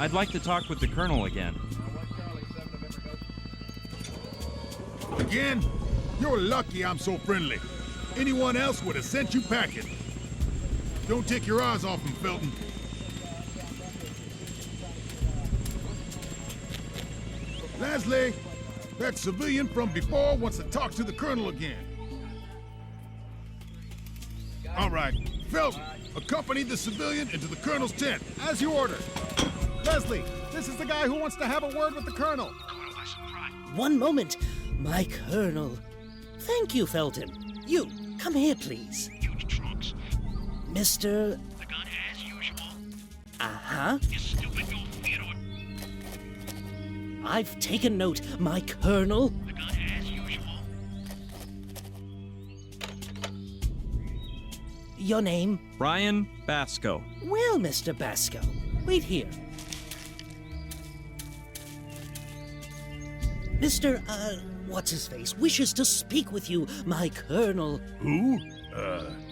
I'd like to talk with the Colonel again. Again? You're lucky I'm so friendly. Anyone else would have sent you packing. Don't take your eyes off him, Felton. Leslie, that civilian from before wants to talk to the Colonel again. All right, Felton, accompany the civilian into the Colonel's tent. As you order. Leslie, this is the guy who wants to have a word with the Colonel. One moment, my Colonel. Thank you, Felton. You, come here, please. Huge trunks. Mr. The gun as usual. Uh-huh. You stupid old theater. I've taken note, my Colonel. The gun as usual. Your name? Brian Basco. Well, Mr. Basco, wait here. Mr. What's-his-face wishes to speak with you, my Colonel. Who?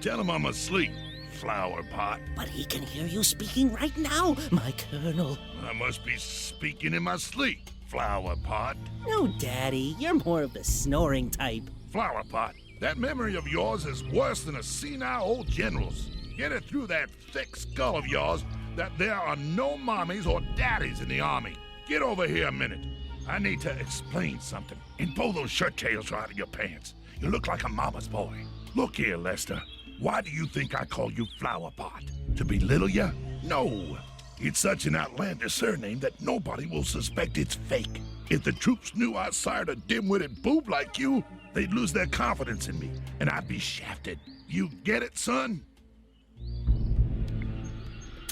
Tell him I'm asleep, flower pot. But he can hear you speaking right now, my Colonel. I must be speaking in my sleep, flower pot. No, Daddy, you're more of the snoring type. Flower pot, that memory of yours is worse than a senile old general's. Get it through that thick skull of yours that there are no mommies or daddies in the army. Get over here a minute. I need to explain something. And pull those shirt tails out of your pants. You look like a mama's boy. Look here, Lester. Why do you think I call you Flower Pot? To belittle you? No. It's such an outlandish surname that nobody will suspect it's fake. If the troops knew I sired a dim-witted boob like you, they'd lose their confidence in me, and I'd be shafted. You get it, son?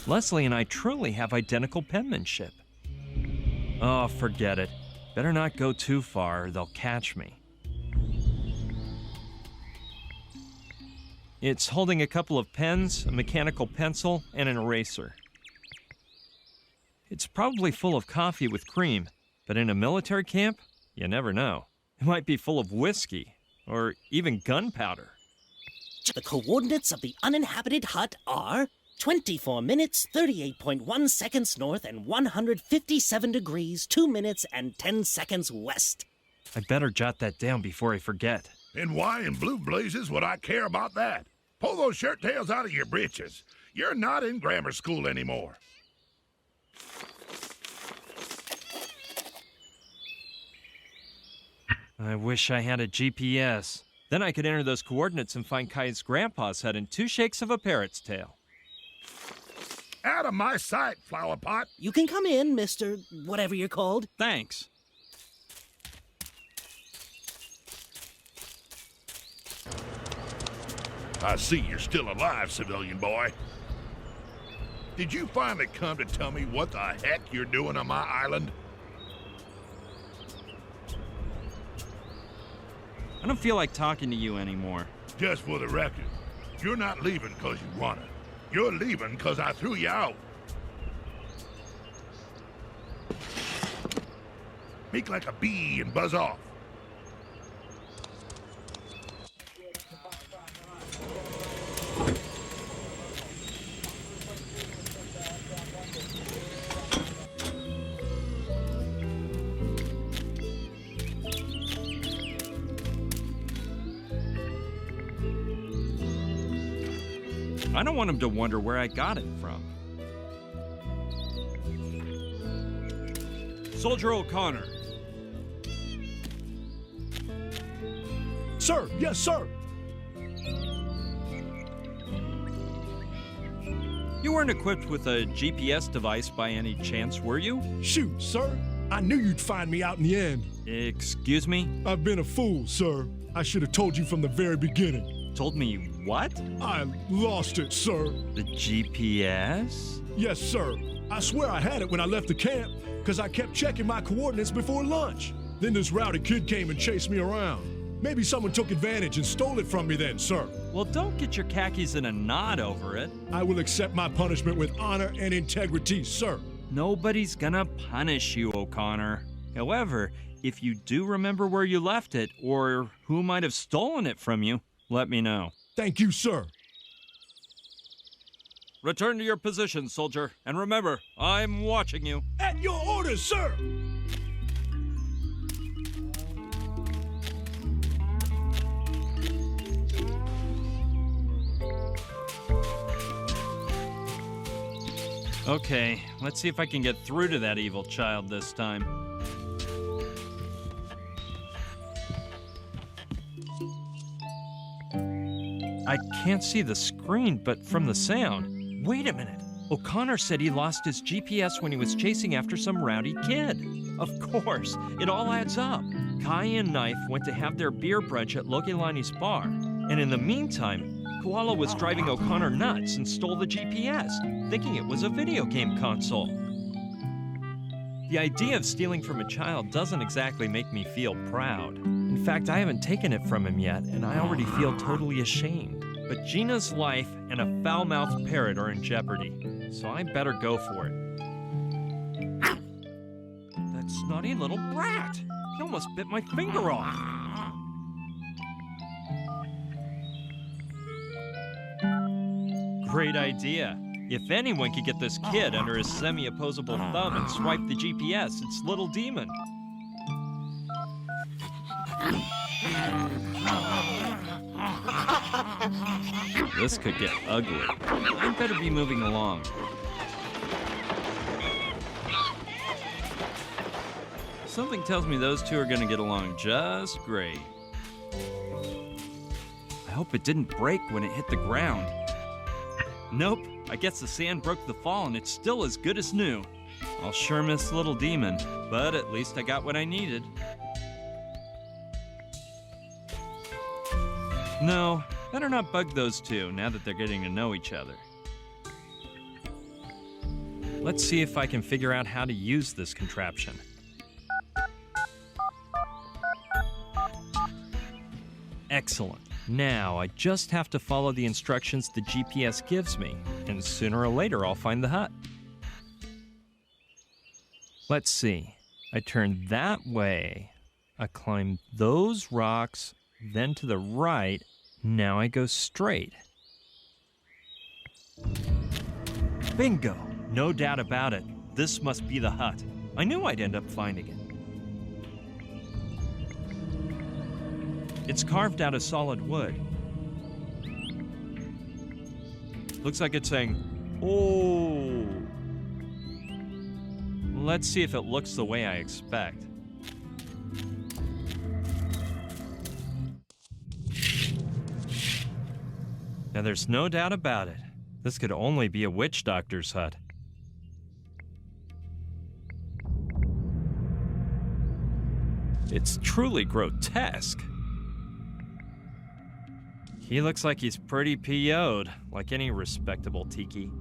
Leslie and I truly have identical penmanship. Oh, forget it. Better not go too far, or they'll catch me. It's holding a couple of pens, a mechanical pencil, and an eraser. It's probably full of coffee with cream, but in a military camp, you never know. It might be full of whiskey, or even gunpowder. The coordinates of the uninhabited hut are 24 minutes, 38.1 seconds north and 157 degrees, 2 minutes and 10 seconds west. I better jot that down before I forget. And why in blue blazes would I care about that? Pull those shirt tails out of your breeches. You're not in grammar school anymore. I wish I had a GPS. Then I could enter those coordinates and find Kai's grandpa's hut in 2 shakes of a parrot's tail. Out of my sight, flower pot. You can come in, Mr. whatever you're called. Thanks. I see you're still alive, civilian boy. Did you finally come to tell me what the heck you're doing on my island? I don't feel like talking to you anymore. Just for the record, you're not leaving because you want it. You're leaving because I threw you out. Make like a bee and buzz off. I don't want him to wonder where I got it from. Soldier O'Connor. Sir, yes, sir. You weren't equipped with a GPS device by any chance, were you? Shoot, sir. I knew you'd find me out in the end. Excuse me? I've been a fool, sir. I should have told you from the very beginning. Told me what? I lost it, sir. The GPS? Yes, sir. I swear I had it when I left the camp, because I kept checking my coordinates before lunch. Then this rowdy kid came and chased me around. Maybe someone took advantage and stole it from me then, sir. Well, don't get your khakis in a knot over it. I will accept my punishment with honor and integrity, sir. Nobody's gonna punish you, O'Connor. However, if you do remember where you left it, or who might have stolen it from you, let me know. Thank you, sir. Return to your position, soldier. And remember, I'm watching you. At your orders, sir! Okay, let's see if I can get through to that evil child this time. I can't see the screen, but from the sound. Wait a minute. O'Connor said he lost his GPS when he was chasing after some rowdy kid. Of course, it all adds up. Kai and Knife went to have their beer brunch at Logilani's bar, and in the meantime, Koala was driving O'Connor nuts and stole the GPS, thinking it was a video game console. The idea of stealing from a child doesn't exactly make me feel proud. In fact, I haven't taken it from him yet, and I already feel totally ashamed. But Gina's life and a foul-mouthed parrot are in jeopardy, so I better go for it. That snotty little brat! He almost bit my finger off. Great idea. If anyone could get this kid under his semi-opposable thumb and swipe the GPS, it's Little Demon. This could get ugly. I better be moving along. Something tells me those two are gonna get along just great. I hope it didn't break when it hit the ground. Nope, I guess the sand broke the fall and it's still as good as new. I'll sure miss Little Demon, but at least I got what I needed. No, better not bug those two now that they're getting to know each other. Let's see if I can figure out how to use this contraption. Excellent. Now, I just have to follow the instructions the GPS gives me, and sooner or later I'll find the hut. Let's see. I turn that way. I climb those rocks, then to the right. Now I go straight. Bingo! No doubt about it. This must be the hut. I knew I'd end up finding it. It's carved out of solid wood. Looks like it's saying, "Oh." Let's see if it looks the way I expect. Now there's no doubt about it. This could only be a witch doctor's hut. It's truly grotesque. He looks like he's pretty PO'd, like any respectable tiki.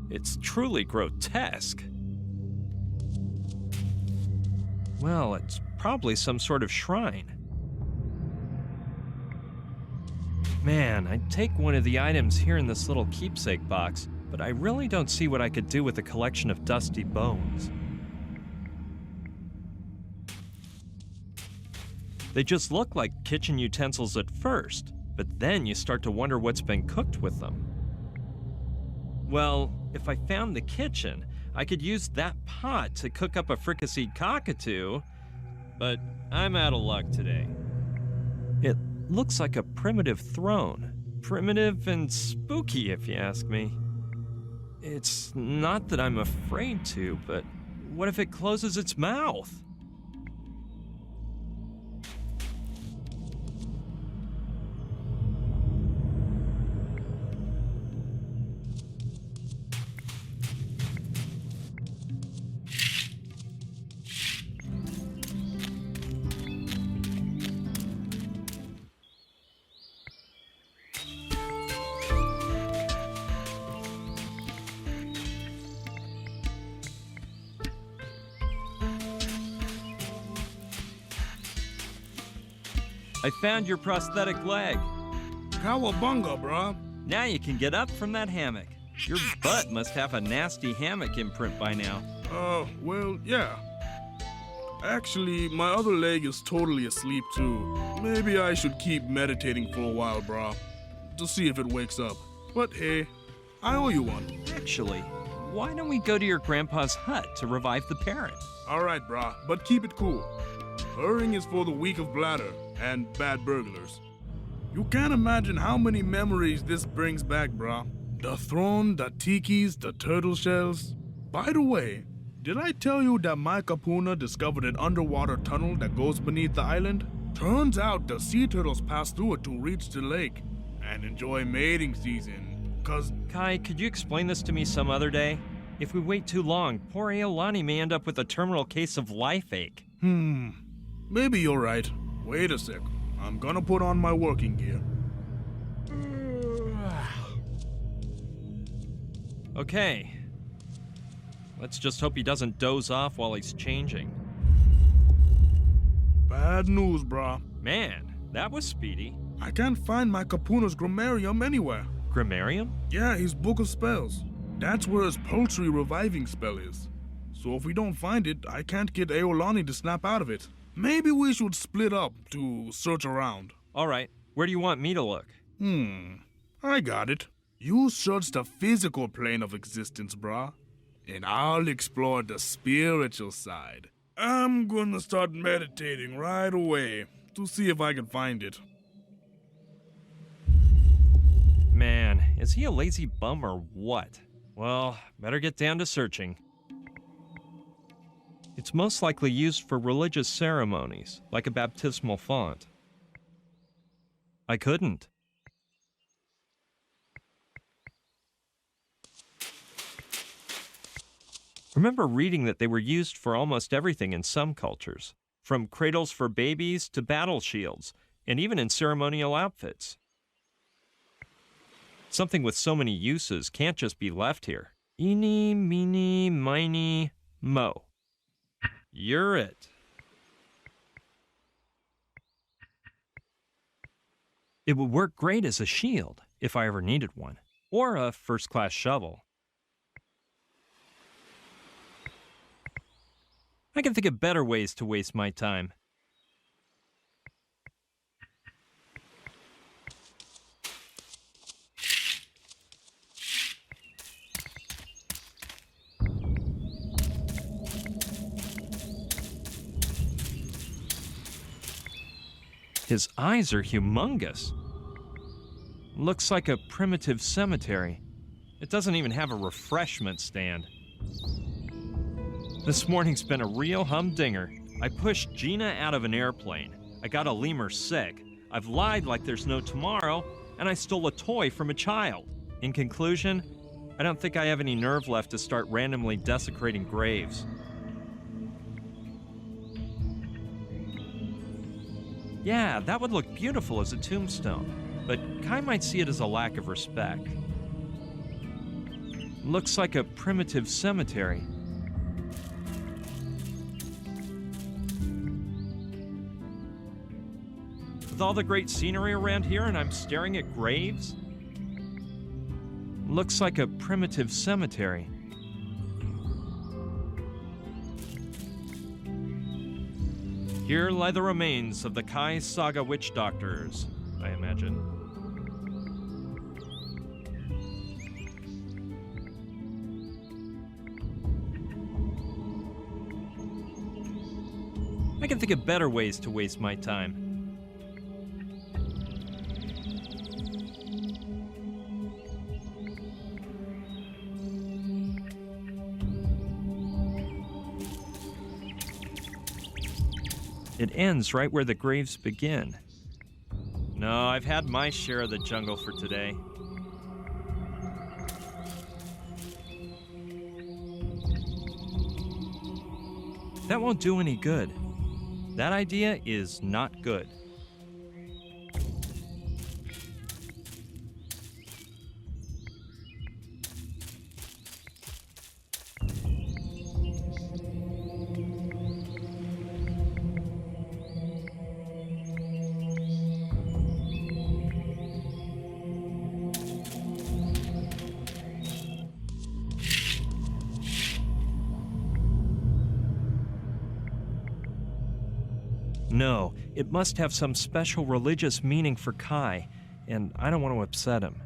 It's truly grotesque. Well, it's probably some sort of shrine. Man, I'd take one of the items here in this little keepsake box, but I really don't see what I could do with a collection of dusty bones. They just look like kitchen utensils at first, but then you start to wonder what's been cooked with them. Well, if I found the kitchen, I could use that pot to cook up a fricasseed cockatoo, but I'm out of luck today. It looks like a primitive throne. Primitive and spooky, if you ask me. It's not that I'm afraid to, but what if it closes its mouth? I found your prosthetic leg. Cowabunga, bruh. Now you can get up from that hammock. Your butt must have a nasty hammock imprint by now. Well, yeah. Actually, my other leg is totally asleep too. Maybe I should keep meditating for a while, bruh, to see if it wakes up. But hey, I owe you one. Actually, why don't we go to your grandpa's hut to revive the parrot? Alright, brah, but keep it cool. Hurrying is for the weak of bladder and bad burglars. You can't imagine how many memories this brings back, brah. The throne, the tikis, the turtle shells. By the way, did I tell you that my kapuna discovered an underwater tunnel that goes beneath the island? Turns out the sea turtles pass through it to reach the lake and enjoy mating season. Cause Kai, could you explain this to me some other day? If we wait too long, poor Aolani may end up with a terminal case of life ache. maybe you're right. Wait a sec. I'm gonna put on my working gear. Okay. Let's just hope he doesn't doze off while he's changing. Bad news, brah. Man, that was speedy. I can't find my kapuna's grammarium anywhere. Grammarium? Yeah, his book of spells. That's where his poultry reviving spell is. So if we don't find it, I can't get Aolani to snap out of it. Maybe we should split up to search around. All right. Where do you want me to look? I got it. You search the physical plane of existence, brah. And I'll explore the spiritual side. I'm gonna start meditating right away to see if I can find it. Man, is he a lazy bum or what? Well, better get down to searching. It's most likely used for religious ceremonies, like a baptismal font. I couldn't. Remember reading that they were used for almost everything in some cultures, from cradles for babies to battle shields, and even in ceremonial outfits. Something with so many uses can't just be left here. Eeny, meeny, miny, mo. You're it. It would work great as a shield, if I ever needed one, or a first-class shovel. I can think of better ways to waste my time. His eyes are humongous. Looks like a primitive cemetery. It doesn't even have a refreshment stand. This morning's been a real humdinger. I pushed Gina out of an airplane. I got a lemur sick. I've lied like there's no tomorrow, and I stole a toy from a child. In conclusion, I don't think I have any nerve left to start randomly desecrating graves. Yeah, that would look beautiful as a tombstone, but Kai might see it as a lack of respect. Looks like a primitive cemetery. With all the great scenery around here and I'm staring at graves? Looks like a primitive cemetery. Here lie the remains of the Kai Saga witch doctors, I imagine. I can think of better ways to waste my time. It ends right where the graves begin. No, I've had my share of the jungle for today. That won't do any good. That idea is not good. No, it must have some special religious meaning for Kai, and I don't want to upset him.